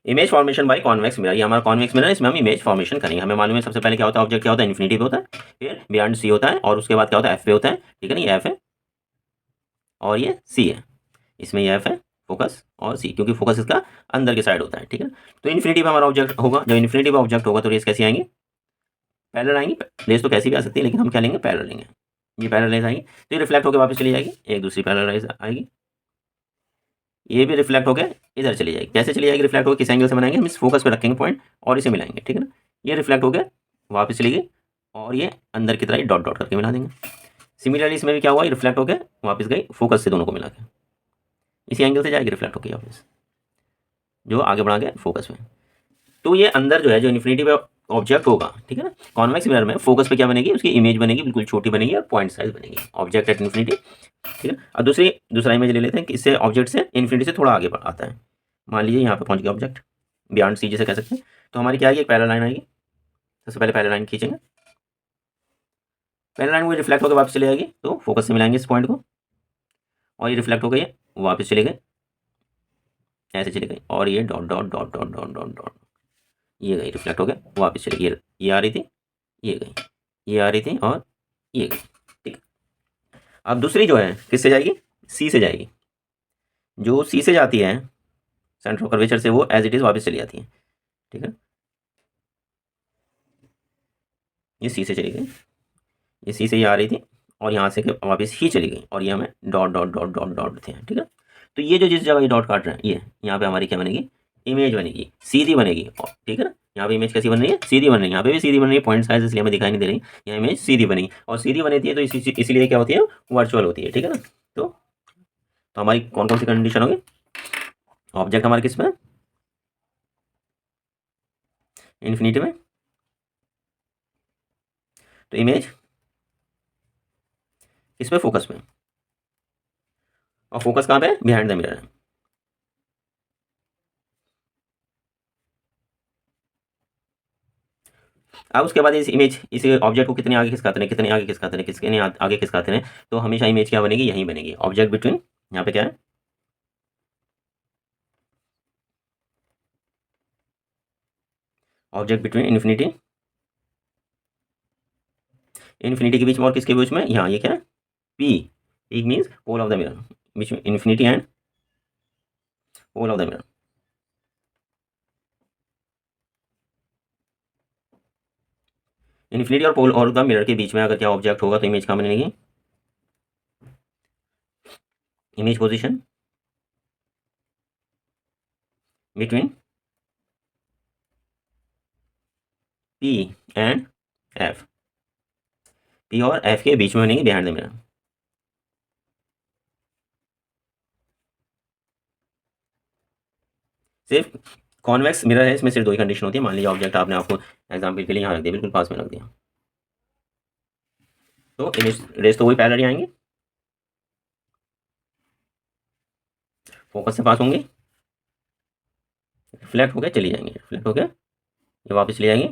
Image formation by convex mirror, ये हमारा convex mirror है, इसमें हम इमेज फॉर्मेशन करेंगे। हमें मालूम है सबसे पहले क्या होता है, ऑब्जेक्ट क्या होता है, इन्फिनिटी पे होता है, फिर बियॉन्ड सी होता है, और उसके बाद क्या होता है, एफ पे होता है। ठीक है ना, ये एफ है और ये सी है, इसमें ये एफ है फोकस और सी, क्योंकि फोकस इसका अंदर की साइड होता है। ठीक है, तो इन्फिनिटी पे हमारा ऑब्जेक्ट होगा। जब इन्फिनिटी पे ऑब्जेक्ट होगा तो रेस कैसी आएंगी, पैरेलल आएंगी। रेस तो कैसी भी आ सकती है, लेकिन हम क्या लेंगे, पैरेलल लेंगे। ये पैरेलल रेस आएंगी तो ये रिफ्लेक्ट होकर वापस चली जाएगी, एक दूसरी पैरेलल रेस आएगी, ये भी रिफ्लेक्ट होकर इधर चली जाएगी। कैसे चली जाएगी रिफ्लेक्ट होकर, किस एंगल से बनाएंगे हम, इस फोकस पे रखेंगे पॉइंट और इसे मिलाएंगे। ठीक है ना, ये रिफ्लेक्ट होकर वापस चली गई और ये अंदर की तरह डॉट डॉट करके मिला देंगे। सिमिलरली इसमें भी क्या हुआ, ये रिफ्लेक्ट होकर वापस गई फोकस से दोनों को मिला के, इसी एंगल से जाएगी रिफ्लेक्ट होकर वापस, जो आगे बढ़ा के फोकस में। तो ये अंदर जो है, जो इन्फिनिटी पे ऑब्जेक्ट होगा, ठीक है ना, कॉन्वेक्स मिरर में फोकस पे क्या बनेगी, उसकी इमेज बनेगी, बिल्कुल छोटी बनेगी और पॉइंट साइज बनेगी, ऑब्जेक्ट एट इन्फिनिटी। ठीक है, और दूसरा इमेज ले लेते हैं कि इससे ऑब्जेक्ट से इन्फिनिटी से थोड़ा आगे आता है। मान लीजिए यहाँ पे पहुँच गया ऑब्जेक्ट, बियॉन्ड सी जिसे कह सकते हैं। तो हमारी क्या आएगी, एक पैरेलल लाइन आएगी। सबसे पहले पैरेलल लाइन खींचेंगे, पैरेलल लाइन वो रिफ्लेक्ट होकर वापस चले जाएगी, तो फोकस से मिलाएंगे इस पॉइंट को, और ये रिफ्लेक्ट हो गई, वापस चले गए, ऐसे चले गए, और ये dot dot dot dot dot dot dot, ये गई रिफ्लेक्ट हो गया वापस चली गई, ये आ रही थी, ये गई, ये आ रही थी और ये गई। ठीक, अब दूसरी जो है किससे जाएगी, सी से जाएगी। जो सी से जाती है सेंटर ऑफ कर्वेचर से, वो एज इट इज़ वापस चली जाती है। ठीक है, ये सी से चली गई, ये सी से ये आ रही थी और यहाँ से वापस ही चली गई, और ये हमें dot dot dot dot dot थे। ठीक है, तो ये जो जिस जगह ये डॉट काट रहे हैं, ये यहाँ पे हमारी क्या बनेगी, इमेज बनेगी, सीधी बनेगी। ठीक है ना, यहाँ पे इमेज कैसी बन रही है, सीधी बन रही है, यहाँ पे भी सीधी बन रही है, पॉइंट साइज इसलिए हमें दिखाई नहीं दे रही, यहाँ इमेज सीधी बनेगी, और सीधी बनी है तो इसीलिए क्या होती है, वर्चुअल होती है। ठीक है ना, तो हमारी कौन कौन सी कंडीशन होगी, ऑब्जेक्ट हमारे किस में, इन्फिनिटी में, तो इमेज किस पे, फोकस में, और फोकस कहाँ पे है, बिहाइंड द मिरर है। अब उसके बाद इस इमेज, इस ऑब्जेक्ट को कितने आगे खिसकाते हैं, कितने आगे खिसकाते हैं, किसके आगे खिसकाते हैं, तो हमेशा इमेज क्या बनेगी, यहीं बनेगी, ऑब्जेक्ट बिटवीन, यहाँ पे क्या है, ऑब्जेक्ट बिटवीन इन्फिनिटी, इन्फिनिटी के बीच में और किसके बीच में, यहाँ ये क्या है, P, P means pole of the mirror, बीच में infinity and pole of the mirror. Infinity और पोल और द मिरर के बीच में अगर क्या ऑब्जेक्ट होगा तो इमेज कहाँ बनेगी, image position between P and F, P और एफ के बीच में बनेगी बिहाइंड द मिरर। सिर्फ कॉन्वेक्स मिरर है, इसमें सिर्फ दो ही कंडीशन होती है। मान लीजिए ऑब्जेक्ट आपने आपको एग्जाम्पल के लिए यहाँ रख दिया, बिल्कुल पास में रख दिया, तो इमेज रेस तो वही पैरेलल ही आएंगी, फोकस से पास होंगे, रिफ्लेक्ट होकर चली जाएंगे, रिफ्लेक्ट होकर ये वापस चली जाएंगी,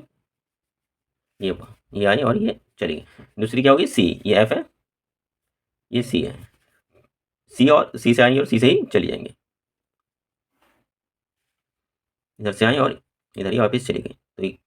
ये आई और ये चली गई। दूसरी क्या होगी, सी, ये एफ है, ये सी है, सी और सी से आएंगे और सी से ही चली जाएंगे, इधर से आई और इधर ही वापस चली गई, तो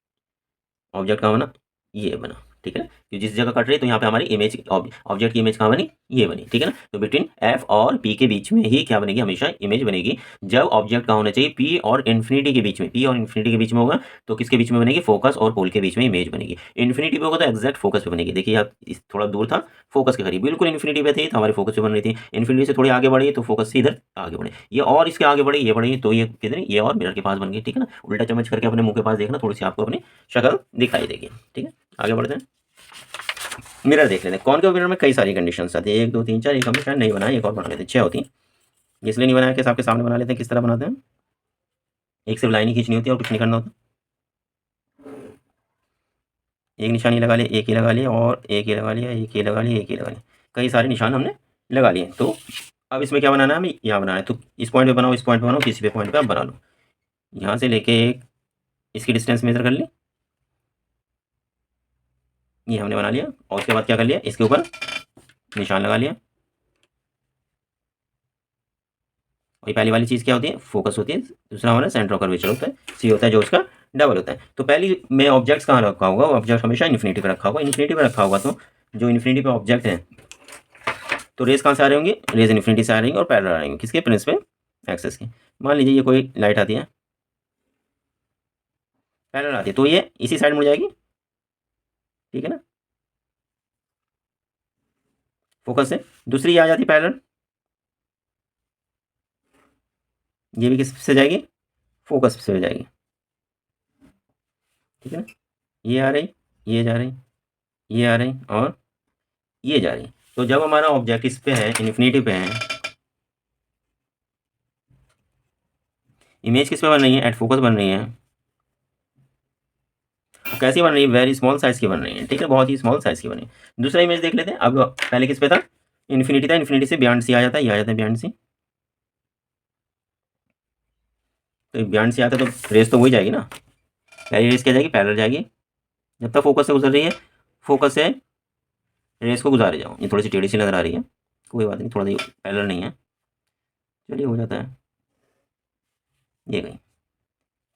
ऑब्जेक्ट कहाँ बना, ये बना। ठीक है ना, तो जिस जगह कट रही है तो यहाँ पे हमारी इमेज, ऑब्जेक्ट की इमेज कहाँ बनी, ये बनी। ठीक है ना, तो बिटवीन एफ और पी के बीच में ही क्या बनेगी, हमेशा इमेज बनेगी। जब ऑब्जेक्ट कहाँ होना चाहिए, पी और इन्फिनिटी के बीच में, पी और इन्फिनिटी के बीच में होगा तो किसके बीच में बनेगी, फोकस और पोल के बीच में इमेज बनेगी। इन्फिनिटी पे होगा तो एक्जैक्ट फोकस पे बनेगी। देखिए आप थोड़ा दूर था, फोकस के करीब, बिल्कुल इन्फिनिटी पे थी तो हमारे फोकस पे बन रही थी, इन्फिनिटी से थोड़ी आगे बढ़ी तो फोकस से इधर आगे बढ़े, ये और इसके आगे बढ़ी, ये बढ़ी, तो ये कितनी, ये और मिरर के पास बन गई। ठीक है ना, उल्टा चम्मच करके अपने मुंह के पास देखना, थोड़ी सी आपको अपनी शक्ल दिखाई देगी। ठीक है, आगे बढ़ते हैं, मिरर देख लेते हैं। कौन के मिरर में कई सारी कंडीशंस आती है, 1 2 3 4, एक हमने शायद नहीं बनाया, एक और बना लेते हैं, 6 होती हैं, इसलिए नहीं बनाया कि आपके सामने बना लेते हैं। किस तरह बनाते हैं, एक सिर्फ लाइन ही खींचनी होती है और कुछ नहीं करना होता, एक निशानी लगा लिया, एक ही लगा लिया, और एक ही लगा लिया, एक ही लगा लिया, एक ही लगा लिया, कई सारे निशान हमने लगा लिए। तो अब इसमें क्या बनाना है, हमें यहाँ बनाना है, तो इस पॉइंट पे बनाओ, इस पॉइंट पे बनाओ, किसी भी पॉइंट पे आप बना लो, यहाँ से लेके इसकी डिस्टेंस मेजर कर ली, ये हमने बना लिया, और उसके बाद क्या कर लिया, इसके ऊपर निशान लगा लिया, और ये पहली वाली चीज़ क्या होती है, फोकस होती है। दूसरा हमारा सेंटर ऑफ कर्वेचर होता है, सी होता है जो उसका डबल होता है। तो पहली में ऑब्जेक्ट्स कहाँ रखा होगा, ऑब्जेक्ट हमेशा इन्फिनिटी पर रखा होगा। इन्फिनिटी पर रखा होगा तो जो इन्फिनिटी पे ऑब्जेक्ट है तो रेस कहाँ से आ रही होंगी, रेस इन्फिनिटी से आ रही होंगी और पैरेलल आ रही होंगी किसके, प्रिंसिपल एक्सेस की। मान लीजिए ये कोई लाइट आती है, पैरेलल आती है, तो ये इसी साइड मुड़ जाएगी, ठीक है ना, फोकस से। दूसरी ये आ जाती पैरेलल, ये भी किस से जाएगी, फोकस से जाएगी, ठीक है ना। ये आ रही, ये जा रही, ये आ रही और ये जा रही। तो जब हमारा ऑब्जेक्ट इस पे है, इन्फिनिटी पे है, इमेज किस पे बन रही है, एट फोकस बन रही है। कैसी बन रही है, वेरी स्मॉल साइज की बन रही है, ठीक है, बहुत ही स्मॉल साइज की बनी है। दूसरा इमेज देख लेते हैं। अब पहले किस पे था, इन्फिनिटी था, इन्फिनिटी से बियॉन्ड सी आ जाता है, ये आ जाता है बियॉन्ड सी। तो बियॉन्ड सी आता है तो रेस तो वही जाएगी ना, पहली रेस क्या जाएगी, पैरेलल जाएगी। जब तक फोकस से गुजर रही है, फोकस से रेस को गुजारे जाओ। ये थोड़ी सी टेढ़ी सी नजर आ रही है, कोई बात नहीं, थोड़ा सा पैरेलल नहीं है, चलिए हो जाता है। ये गई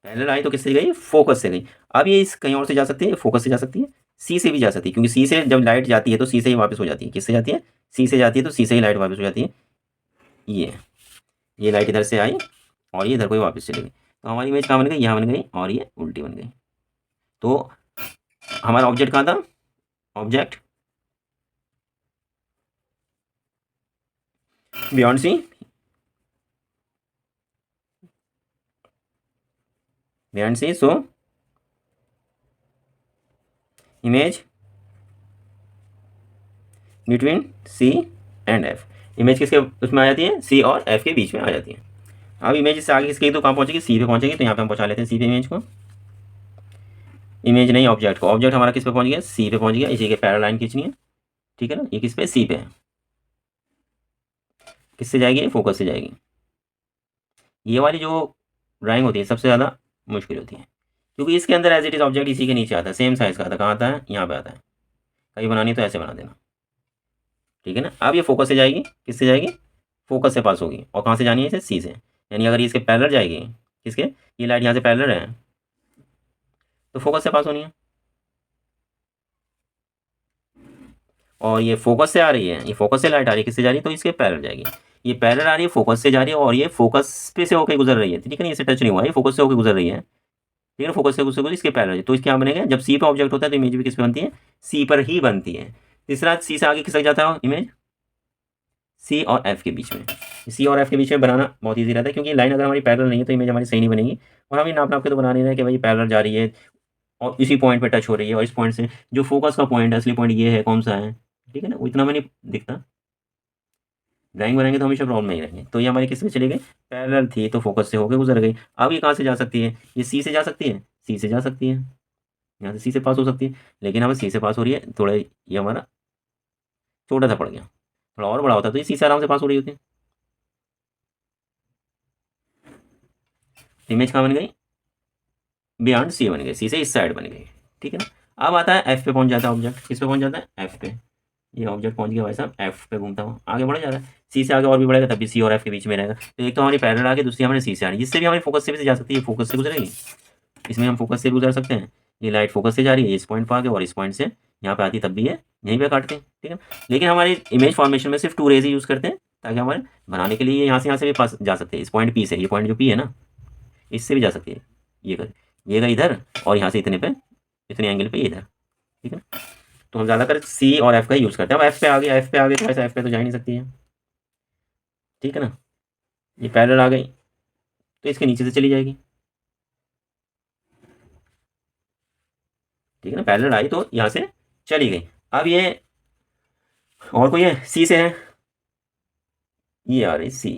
पैरेलल आई तो किससे गई, फोकस से गई। अब ये इस कहीं और से जा सकती है, फोकस से जा सकती है, सी से भी जा सकती है, क्योंकि सी से जब लाइट जाती है तो सी से ही वापस हो जाती है। किससे जाती है, सी से जाती है, तो सी से ही लाइट वापस हो जाती है। ये लाइट इधर से आई और ये इधर को ही वापस चली गई, तो हमारी इमेज कहाँ बन गई, यहाँ बन गई और ये उल्टी बन गई। तो हमारा ऑब्जेक्ट कहाँ था, object beyond C, beyond C, so image between C and F. Image किसके उसमें आ जाती है, सी और एफ के बीच में आ जाती है। अब इमेज इससे आगे किसकी, तो कहाँ पहुंचेगी, सी पे पहुंचेगी, तो यहाँ पे हम पहुंचा लेते हैं सी पे इमेज को, इमेज नहीं ऑब्जेक्ट को। ऑब्जेक्ट हमारा किस पे पहुंच गया, सी पे पहुंच गया, इसी के पैरेलल लाइन खींचनी है, ठीक है ना। ये किस पे, सी पे है, किससे जाएगी, फोकस से जाएगी। ये वाली जो ड्राइंग होती है सबसे ज़्यादा मुश्किल होती है, क्योंकि इसके अंदर एज इट इज़ ऑब्जेक्ट इसी के नीचे आता है, सेम साइज़ का आता है। कहाँ आता है, यहाँ पे आता है। कहीं बनानी तो ऐसे बना देना, ठीक है ना। अब ये फोकस से जाएगी, किससे जाएगी, फोकस से पास होगी, और कहाँ से जानी है इसे, सी से। यानी अगर ये इसके पैरेलल जाएगी, किसके, ये लाइट यहाँ से पैरेलल है तो फोकस से पास होनी है। और ये फोकस से आ रही है, ये फोकस से लाइट आ रही है, किससे जा रही है, तो इसके पैरेलल जाएगी। ये पैरेलल आ रही है, फोकस से जा रही है, और ये फोकस पे से होकर गुजर रही है, ठीक है ना, इससे टच नहीं हुआ, ये फोकस से होकर गुजर रही है, ठीक है। फोकस से गुजर इसके पैरेलल है, तो इसके क्या बनेगा, जब सी पे ऑब्जेक्ट होता है तो इमेज भी किस पे बनती है, सी पर ही बनती है। तीसरा, सी से आगे किसक जाता है इमेज, सी और एफ के बीच में। सी और एफ के बीच में बनाना बहुत ईजी रहता है, क्योंकि लाइन अगर हमारी पैरेलल नहीं है तो इमेज हमारी सही नहीं बनेगी। और हम ये नाप के तो बना नहीं रहे कि भाई पैरेलल जा रही है और इसी पॉइंट पे टच हो रही है, और इस पॉइंट से जो फोकस का पॉइंट है, असली पॉइंट ये है, कौन सा है, ठीक है ना, वो इतना में नहीं दिखता। ड्राइंग बनाएंगे तो हमेशा प्रॉब्लम नहीं रहेंगे। तो ये हमारी किस में चली गई, पैरेलल थी तो फोकस से होकर गुजर गई। अब ये कहाँ से जा सकती है, ये सी से जा सकती है, सी से जा सकती है, यहाँ से सी से पास हो सकती है। लेकिन हमें सी से पास हो रही है, थोड़ा ये हमारा छोटा सा पड़ गया, थोड़ा और बड़ा होता तो ये सी से आराम से पास हो रही होती। इमेज कहाँ बन गई, बियॉन्ड सी बन गई, सी से इस साइड बन गई, ठीक है ना। अब आता है एफ पे पहुंच जाता है ऑब्जेक्ट, किस पे पहुंच जाता है, एफ पे। ये ऑब्जेक्ट पहुंच गया भाई साहब एफ पे, घूमता हुआ आगे बढ़ जा रहा है, सी से आगे और भी बढ़ेगा तब भी सी और एफ के बीच में रहेगा। तो एक तो हमारी पैरेलल आ गई, दूसरी हमारी सी से आ रही है, जिससे भी हमारी फोकस से भी जा सकती है, फोकस से गुजरेगी। इसमें हम फोकस से भी गुजर सकते हैं। ये लाइट फोकस से जा रही है, इस पॉइंट पर आगे, और इस पॉइंट से यहाँ पे आती है, तब भी ये यहीं पे काटते हैं, ठीक है। लेकिन हमारी इमेज फॉर्मेशन में सिर्फ 2 रेज ही यूज़ करते हैं, ताकि हमारे बनाने के लिए ये यहाँ से भी पास जा सकते हैं। इस पॉइंट पी से, ये पॉइंट जो पी है ना, इससे भी जा सकती है। ये कर, ये गई इधर, और यहाँ से इतने पे, इतने एंगल पे इधर, ठीक है। तो हम ज़्यादातर सी और एफ का ही यूज़ करते हैं। अब एफ पे आ गए, एफ पे आ गए तो ऐसा एफ पे तो जा ही नहीं सकती है, ठीक है ना। ये पैरेलल आ गई तो इसके नीचे से चली जाएगी, ठीक है ना। पैरेलल आई तो यहाँ से चली गई। अब ये और कोई है, सी से है, ये आ रही सी,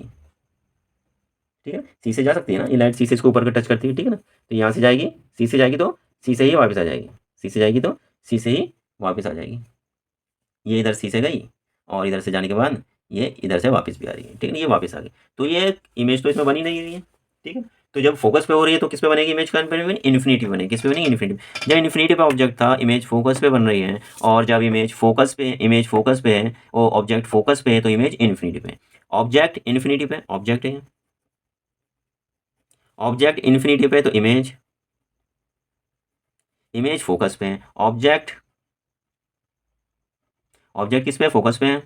ठीक है। सी से जा सकती है ना, ये लाइट सी से इसको ऊपर का टच करती है, ठीक है ना। तो यहाँ से जाएगी, सी से जाएगी तो सी से ही वापस आ जाएगी, सी से जाएगी तो सी से ही वापस आ जाएगी। ये इधर सी से गई, और इधर से जाने के बाद ये इधर से वापस भी आ रही है, ठीक है ना, ये वापस आ गई। तो ये इमेज तो इसमें बनी नहीं रही है, ठीक है। तो जब फोकस पे हो रही है तो किस पे बनेगी इमेज, का इन्फिनिटी बनेगी, किस पे बनेगी, इन्फिनिटी। जब इन्फिनिटी पे ऑब्जेक्ट था, इमेज फोकस पे बन रही है, और जब इमेज फोकस पे है, और ऑब्जेक्ट फोकस पे है, तो इमेज इन्फिनिटी पे। ऑब्जेक्ट इन्फिनिटी पे, ऑब्जेक्ट है, ऑब्जेक्ट इन्फिनिटी पे तो इमेज फोकस पे है। ऑब्जेक्ट किस पे, फोकस पे है,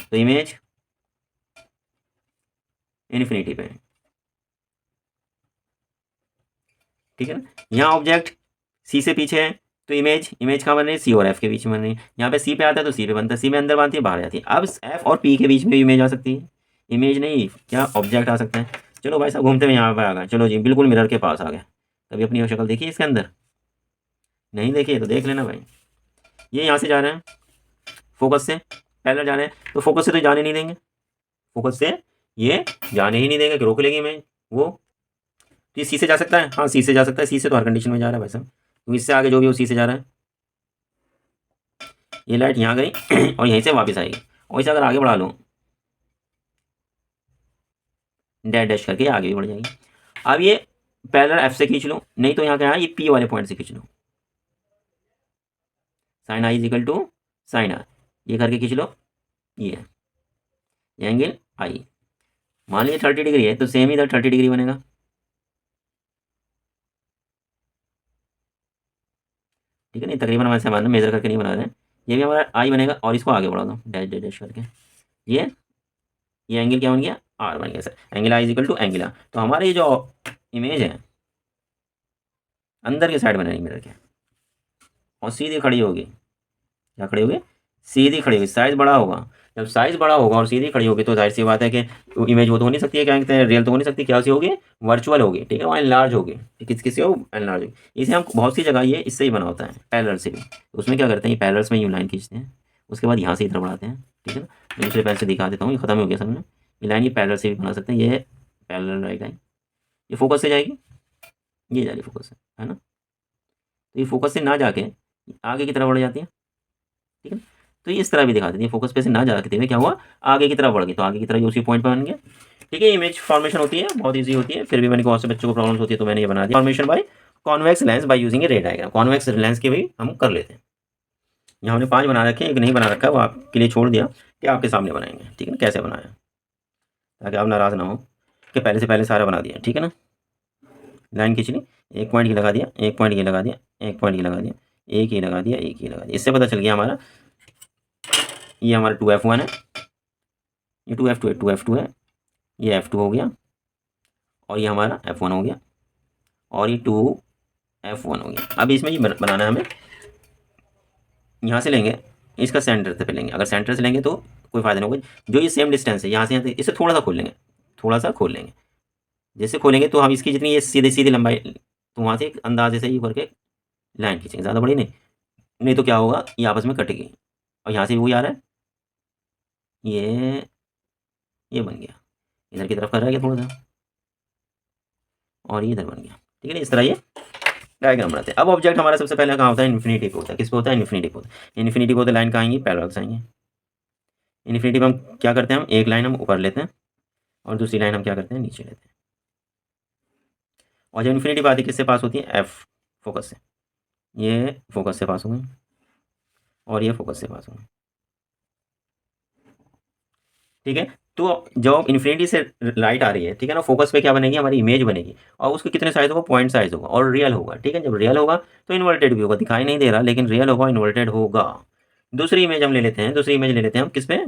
तो इमेज इन्फिनिटी पे है। ठीक है ना। यहाँ ऑब्जेक्ट सी से पीछे है तो इमेज कहाँ बन रही है, सी और एफ के बीच में बन रही है। यहाँ पे सी पे आता है तो सी पे बनता है, सी में अंदर बनती है, बाहर जाती है। अब एफ और पी के बीच में भी इमेज आ सकती है, इमेज नहीं क्या ऑब्जेक्ट आ सकता है। चलो भाई साहब घूमते हुए यहाँ पे आ गए, चलो जी बिल्कुल मिरर के पास आ गए। कभी अपनी शक्ल देखी इसके अंदर, नहीं देखी तो देख लेना भाई। ये यहाँ से जा रहे हैं फोकस से, पैरेलल जा रहे हैं तो फोकस से तो जाने नहीं देंगे, फोकस से ये जाने ही नहीं देंगे कि रोक लेगी इमेज वो। तो ये सी से जा सकता है, हाँ सी से जा सकता है, सी से तो हर कंडीशन में जा रहा है भाई साहब, तो इससे आगे जो भी हो सी से जा रहा है। ये लाइट यहाँ गई और यहीं से वापस आएगी, और इसे अगर आगे बढ़ा लो डैश डैश करके आगे भी बढ़ जाएगी। अब ये पैरेलल एफ से खींच लो, नहीं तो यहाँ क्या है, ये पी वाले पॉइंट से खींच लो, sine i is equal to sine r, ये करके खींच लो, ये एंगल आई। मान लीजिए 30 डिग्री है तो सेम इधर 30 डिग्री बनेगा। ठीक है, नहीं तकरीबन हमारे सामान में मेजर करके नहीं बना रहे हैं। ये भी हमारा आई बनेगा और इसको आगे बढ़ा दो डैश डैश डैश करके, ये एंगल क्या बन गया, आर बन गया sir. Angle I is equal to angle R. तो हमारी ये जो इमेज है अंदर के साइड बनेगी मिरर के, और सीधी खड़ी होगी, क्या खड़ी होगी, सीधी खड़ी होगी। साइज बड़ा होगा, जब साइज बड़ा होगा और सीधी खड़ी होगी तो जाहिर सी बात है कि इमेज वो तो हो नहीं सकती है, क्या कहते हैं, रियल तो हो नहीं सकती, क्या सी होगी, वर्चुअल होगी। ठीक है, वो एनलार्ज होगी, किसी हो एनलार्ज होगी। इसे हम बहुत सी जगह ये इससे ही बना होता है पैरेलल से भी। तो उसमें क्या करते हैं, ये पैरेलल्स में यूं लाइन खींचते हैं, उसके बाद यहाँ से इधर बढ़ाते हैं। ठीक है ना, मैं दूसरे पैर से दिखा देता हूँ, ये खत्म हो गया समझ। ये लाइन ये पैरेलल से भी बना सकते हैं, ये पैरेलल राइट लाइन, ये फोकस से जाएगी, ये जा रही फोकस से, है ना। तो ये फोकस से ना जाके आगे की तरफ बढ़ जाती है। ठीक है, तो ये इस तरह भी दिखा देती है, फोकस पे से ना जाते हुए क्या हुआ, आगे की तरफ बढ़ गई, तो आगे की तरफ उसी पॉइंट पर बन गया। ठीक है, इमेज फॉर्मेशन होती है, बहुत ईजी होती है, फिर भी मैंने बहुत से बच्चों को प्रॉब्लम्स होती है तो मैंने ये बना दिया, formation by convex lens by using ए रे डायग्राम। कॉन्वेक्स लेंस के भी हम कर लेते हैं। यहाँ हमने 5 बना रखे हैं, एक नहीं बना रखा है, वो आपके लिए छोड़ दिया कि आपके सामने बनाएंगे। ठीक है ना, कैसे बनाया, ताकि आप नाराज़ ना हो कि पहले से पहले सारा बना दिया। ठीक है ना, लाइन खींच ली, एक पॉइंट ये लगा दिया, एक पॉइंट ये लगा दिया, एक पॉइंट ये लगा दिया, एक ही लगा दिया, एक ही लगा दिया। इससे पता चल गया हमारा, ये हमारा 2F1 है, ये 2F2 है, 2F2 है, ये F2 हो गया, और ये हमारा F1 हो गया, और ये 2F1 हो गया। अब इसमें ये बनाना है हमें, यहाँ से लेंगे, इसका सेंटर से पे लेंगे। अगर सेंटर से लेंगे तो कोई फ़ायदा नहीं होगा, जो ये सेम डिस्टेंस है यहाँ से इसे थोड़ा सा खोल लेंगे, थोड़ा सा खोल लेंगे। जैसे खोलेंगे तो हम इसकी जितनी ये सीधी सीधी लंबाई, तो वहाँ से एक अंदाजे से ये करके लाइन खींचेंगे, ज़्यादा बड़ी नहीं, नहीं तो क्या होगा, ये आपस में कटेगी। और यहाँ से भी वही आ रहा है, ये बन गया, इधर की तरफ कर रहा है थोड़ा सा, और ये इधर बन गया। ठीक है ना, इस तरह ये डायग्राम बनाते हैं। अब ऑब्जेक्ट हमारा सबसे पहले कहाँ होता है, इन्फिनिटी पे होता है। किस पे होता है, इन्फिनिटी पे होता है। इन्फिनिटी पे होता है, लाइन कहाँ आएंगी, पैरेलल्स आएंगे। इन्फिनिटी पे हम क्या करते हैं, हम एक लाइन हम ऊपर लेते हैं और दूसरी लाइन हम क्या करते हैं, नीचे लेते हैं। और जब इन्फिनिटी पे आती है किससे पास होती है, एफ फोकस से, ये फोकस से पास हो गई और ये फोकस से पास हो गई। ठीक है, तो जब इन्फिनिटी से लाइट आ रही है, ठीक है ना, फोकस पे क्या बनेगी, हमारी इमेज बनेगी, और उसके कितने साइज होगा, पॉइंट साइज होगा और रियल होगा। ठीक है, जब रियल होगा तो इन्वर्टेड भी होगा, दिखाई नहीं दे रहा लेकिन रियल होगा, इन्वर्टेड होगा। दूसरी इमेज हम ले लेते हैं, दूसरी इमेज ले लेते हैं हम किस पे,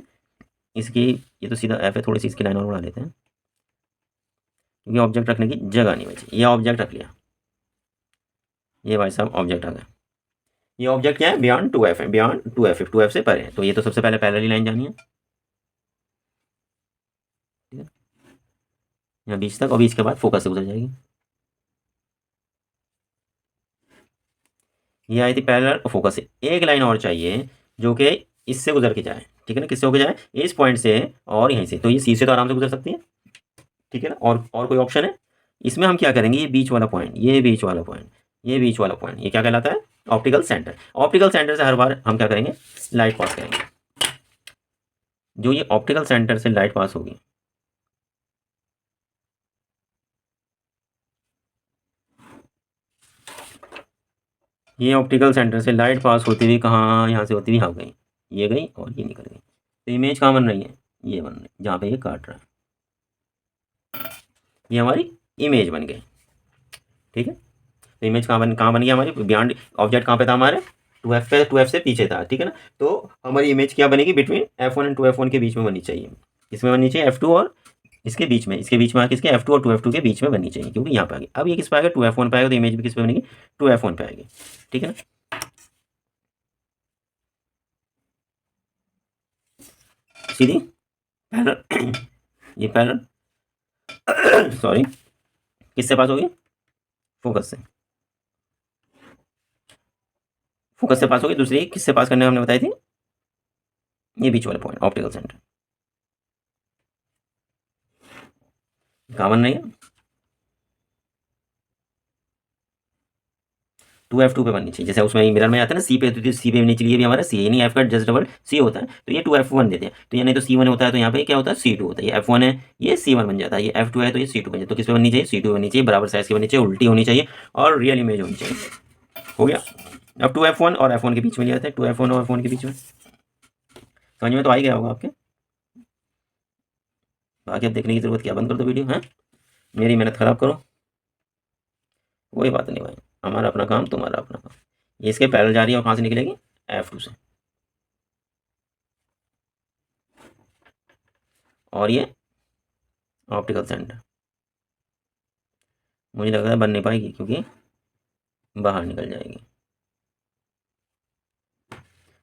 इसकी, ये तो सीधा एफ है, थोड़ी सी इसकी लाइन और बढ़ा लेते हैं क्योंकि ऑब्जेक्ट रखने की जगह नहीं बची। ये ऑब्जेक्ट रख लिया, ये भाई साहब ऑब्जेक्ट आ गया। ये ऑब्जेक्ट क्या है, बियॉन्ड 2F है, बियॉन्ड 2F, 2F से परे है, तो ये तो सबसे पहले पैरेलल लाइन जानी है। ठीक है, यहाँ बीच तक, और बीच के बाद फोकस से गुजर जाएगी। ये आई थी पैरेलल और फोकस से। एक लाइन और चाहिए जो कि इससे गुजर के जाए। ठीक है ना, किससे होकर जाए, इस पॉइंट से और यहीं से, तो ये सी से तो आराम से गुजर सकती है। ठीक है ना, और कोई ऑप्शन है इसमें, हम क्या करेंगे, ये बीच वाला पॉइंट, ये बीच वाला पॉइंट, ये बीच वाला पॉइंट, ये क्या कहलाता है, ऑप्टिकल सेंटर। ऑप्टिकल सेंटर से हर बार हम क्या करेंगे, लाइट पास करेंगे। जो ये ऑप्टिकल सेंटर से लाइट पास होगी, ये ऑप्टिकल सेंटर से लाइट पास होती हुई कहाँ, यहाँ से होती हुई यहाँ गई, ये गई और ये निकल गई। तो इमेज कहाँ बन रही है, ये बन रही है जहाँ पे ये काट रहा है। ये हमारी इमेज बन गई। ठीक है, तो इमेज कहाँ बन गई हमारी, बियॉन्ड ऑब्जेक्ट कहाँ पे था हमारे, 2F पे, 2F से पीछे था। ठीक है ना, तो हमारी इमेज क्या बनेगी, बिटवीन F1 एंड 2F1 के बीच में बननी चाहिए। इसमें बननी चाहिए F2 और इसके बीच में, इसके बीच में आके इसके F2 और 2F2 के बीच में बननी चाहिए, क्योंकि यहाँ पे आ गई। अब ये किस पे आएगा, 2F1 पे आएगा, तो इमेज भी किस पे बनेगी, 2F1 पे आएगी। ठीक है ना, सीधी पैरेलल ये पैरेलल सॉरी किससे पास होगी, फोकस से, फोकस से पास होगी। दूसरी किससे पास करने हमने बताई थी, ये बीच वाले पॉइंट, ऑप्टिकल सेंटर। कहाँ बन रही है, 2F2 पे बननी चाहिए। जैसे उसमें मिरर में आता है ना, सी पे, तो सी पे बननी चाहिए, भी हमारा सी, यानी एफ का जस्ट डबल सी होता है, तो ये 2F1 देते हैं। तो ये नहीं तो C1 होता है, तो यहाँ पे क्या होता है, C2 होता है। ये F1 है, ये C1 बन जाता है, ये F2 है, तो ये C2 बन जाता है। तो किस पे बननी चाहिए, C2 बननी चाहिए, बराबर साइज की बननी चाहिए, उल्टी होनी चाहिए, और रियल इमेज होनी चाहिए। हो गया। अब 2F1 और F1 के बीच में लिया जाता है, 2F1 और F1 के बीच में। समझ में तो आ ही गया होगा आपके। बाकी अब देखने की जरूरत क्या, बंद कर दो वीडियो है, मेरी मेहनत खराब करो, कोई बात नहीं भाई, हमारा अपना काम, तुम्हारा अपना काम। ये इसके पैरेलल जा रही है, और कहाँ से निकलेगी, F2 से। और ये ऑप्टिकल सेंटर मुझे लग रहा है बन नहीं पाएगी, क्योंकि बाहर निकल जाएगी,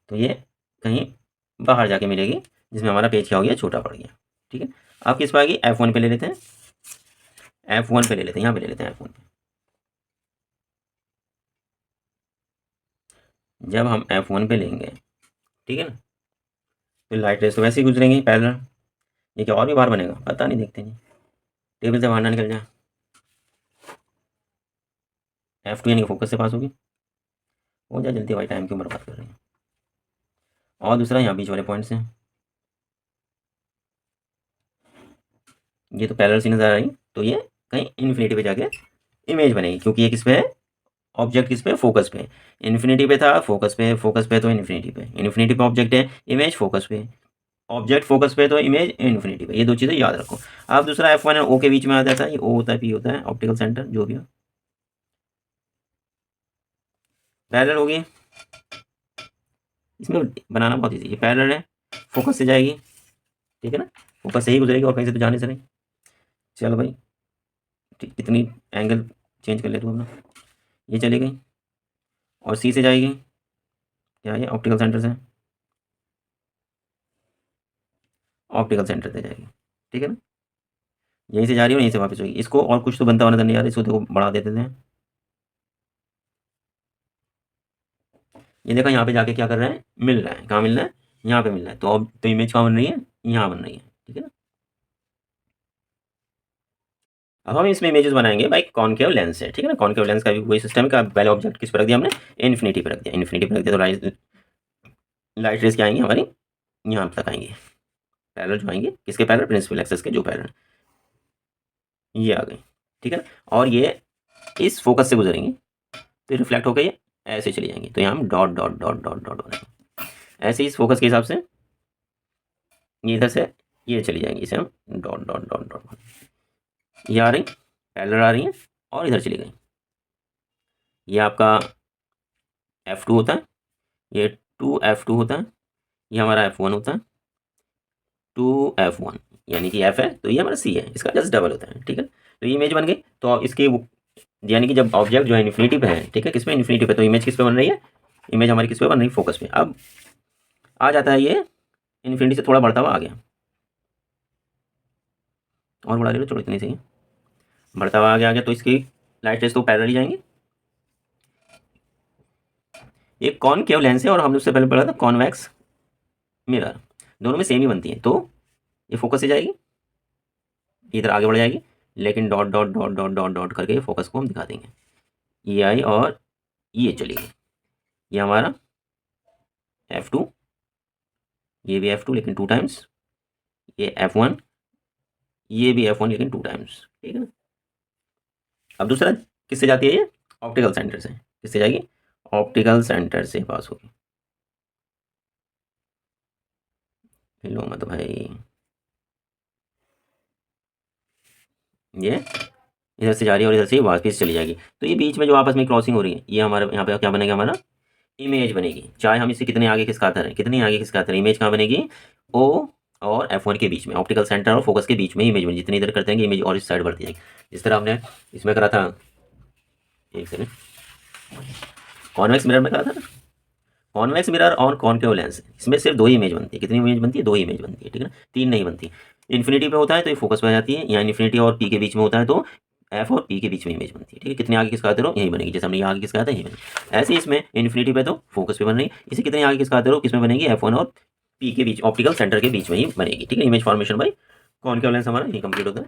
तो ये कहीं बाहर जाके मिलेगी, जिसमें हमारा पेज क्या हो गया, छोटा पड़ गया। ठीक है, अब किस पे आएगी, F1 पे ले लेते हैं, F1 पे ले लेते हैं, यहाँ पे ले लेते हैं F1 पे। जब हम F1 पे लेंगे, ठीक है ना, तो लाइट रेस तो वैसे ही गुजरेंगी पैरेलल। ये क्या और भी बाहर बनेगा, पता नहीं, देखते नहीं, टेबल से बाहर ना निकल जाए। F2 यानी कि फोकस से पास होगी, हो जाए जल्दी भाई, टाइम क्यों बर्बाद कर रहे हैं। और दूसरा यहाँ बीच वाले पॉइंट से, ये तो पैरेलल सी नजर आ रही, तो ये कहीं इन्फिनिटी पे जाके इमेज बनेगी, क्योंकि ये किस पे है, ऑब्जेक्ट किस पे, फोकस पे। इन्फिनिटी पे था, फोकस पे, फोकस पे तो इन्फिनिटी पे, इन्फिनिटी पे ऑब्जेक्ट है, इमेज फोकस पे, ऑब्जेक्ट फोकस पे तो इमेज इन्फिनिटी पे। ये दो चीज़ें याद रखो। अब दूसरा F1 है, O के बीच में आ जाता है, ये O होता है, P होता है, ऑप्टिकल सेंटर जो भी हो, पैरेलल होगी। इसमें बनाना बहुत ईजी, ये पैरेलल है, फोकस से जाएगी, ठीक है ना, फोकस से ही गुजरेगी, और कहीं से तो जाने से नहीं। चलो भाई, इतनी एंगल चेंज कर ले तू अपना, ये चली गई, और C से जाएगी, क्या है, ऑप्टिकल सेंटर से, ऑप्टिकल सेंटर से जाएगी। ठीक है ना, यहीं से जा रही है और यहीं से वापस होगी। इसको और कुछ तो बनता हुआ नजर नहीं आ रहा, इसको देखो बढ़ा देते हैं। ये देखो यहाँ पे जाके क्या कर रहा है, मिल रहा है, कहाँ मिल रहा है, यहाँ पे मिल रहा है। तो अब तो इमेज कहाँ बन रही है, यहाँ बन रही है। ठीक है ना, अब हम इसमें इमेजेस बनाएंगे भाई कॉनकेव लेंस से। ठीक है ना, कॉनकेव लेंस का भी वही सिस्टम है, का पहले ऑब्जेक्ट किस पर रख दिया हमने, इन्फिनिटी पे रख दिया, इन्फिनिटी पे रख दिया, तो लाइट रेस क्या आएंगी हमारी, यहाँ तक आएंगी, पैरेलल जो आएंगे, किसके पैरेलल, प्रिंसिपल एक्सेस के जो पैरेलल, ये आ गई। ठीक है ना, और ये इस फोकस से गुजरेंगी, तो रिफ्लेक्ट होकर ये ऐसे चली जाएंगी, तो यहाँ हम dot dot dot dot dot बनाएंगे। ऐसे ही इस फोकस के हिसाब से ये इधर से ये चली जाएंगी, इसे हम डॉट डॉट डॉट डॉट, ये आ रही पैरेलल आ रही हैं, और इधर चली गई। ये आपका F2 होता है, ये 2F2 होता है, ये हमारा F1 होता है, 2F1, यानी कि F है तो ये हमारा C है, इसका जस्ट डबल होता है। ठीक है, तो ये इमेज बन गई। तो अब इसकी यानी कि जब ऑब्जेक्ट जो है इन्फिनिटी पे है, ठीक है, किस पे, इन्फिनिटी पे, तो इमेज किस पे बन रही है, इमेज हमारी किस पे बन रही है, फोकस पे। अब आ जाता है ये इन्फिनिटी से थोड़ा बढ़ता हुआ आ गया, और बढ़ा ले लो, चलो इतनी सही है, बढ़ता हुआ आ गया, तो इसकी लाइट रेस तो पैरेलल ही जाएंगे। ये कॉनकेव लेंस है, और हमने उससे पहले पढ़ा था कॉन्वेक्स मिरर, दोनों में सेम ही बनती है। तो ये फोकस से जाएगी, इधर आगे बढ़ जाएगी, लेकिन dot dot dot dot dot dot करके फोकस को हम दिखा देंगे, ये आई और ये चली गई। ये हमारा F2, ये भी F2 लेकिन 2 टाइम्स, ये F1, ये भी F1 लेकिन 2 टाइम्स। ठीक है ना, अब दूसरा किससे जाती है, ये ऑप्टिकल सेंटर से, किससे जाएगी, ऑप्टिकल सेंटर से पास होगी। लो मत भाई, ये इधर से जा रही है और इधर से वापस चली जाएगी। तो ये बीच में जो आपस में क्रॉसिंग हो रही है, ये हमारे यहाँ पे क्या बनेगा, हमारा इमेज बनेगी। चाहे हम इसे कितने आगे खिसकाते रहें, कितनी आगे खिसकाते रहें, इमेज कहाँ बनेगी, ओ और F1 के बीच में, ऑप्टिकल सेंटर और फोकस के बीच में इमेज बनेगी। जितनी इधर करते हैं इमेज और इस साइड बढ़ती जाएगी। जिस तरह हमने इसमें करा था, एक सेकेंड, कॉन्वेक्स मिरर में करा था ना, कॉन्वेक्स मिरर और कॉनकेव लेंस, इसमें सिर्फ 2 ही इमेज बनती है। कितनी इमेज बनती है, 2 ही इमेज बनती है, ठीक है ना, 3 नहीं बनती। इन्फिनिटी पे होता है तो ये फोकस पे आ जाती है, यहाँ इन्फिनिटी और पी के बीच में होता है तो एफ और पी के बीच में इमेज बनती है, ठीक है। कितने आगे खिसकाते रहो यही बनेगी, जैसे हमने यहाँ आगे खिसकाया था यही बनेगी। ऐसे इसमें इन्फिनिटी पे तो फोकस पे बन रही, इसे कितने आगे खिसकाते रहो किसमें बनेगी, F1 और पी के बीच, ऑप्टिकल सेंटर के बीच में ही बनेगी, ठीक है। Image formation by concave lens हमारा ये कंप्लीट होता है।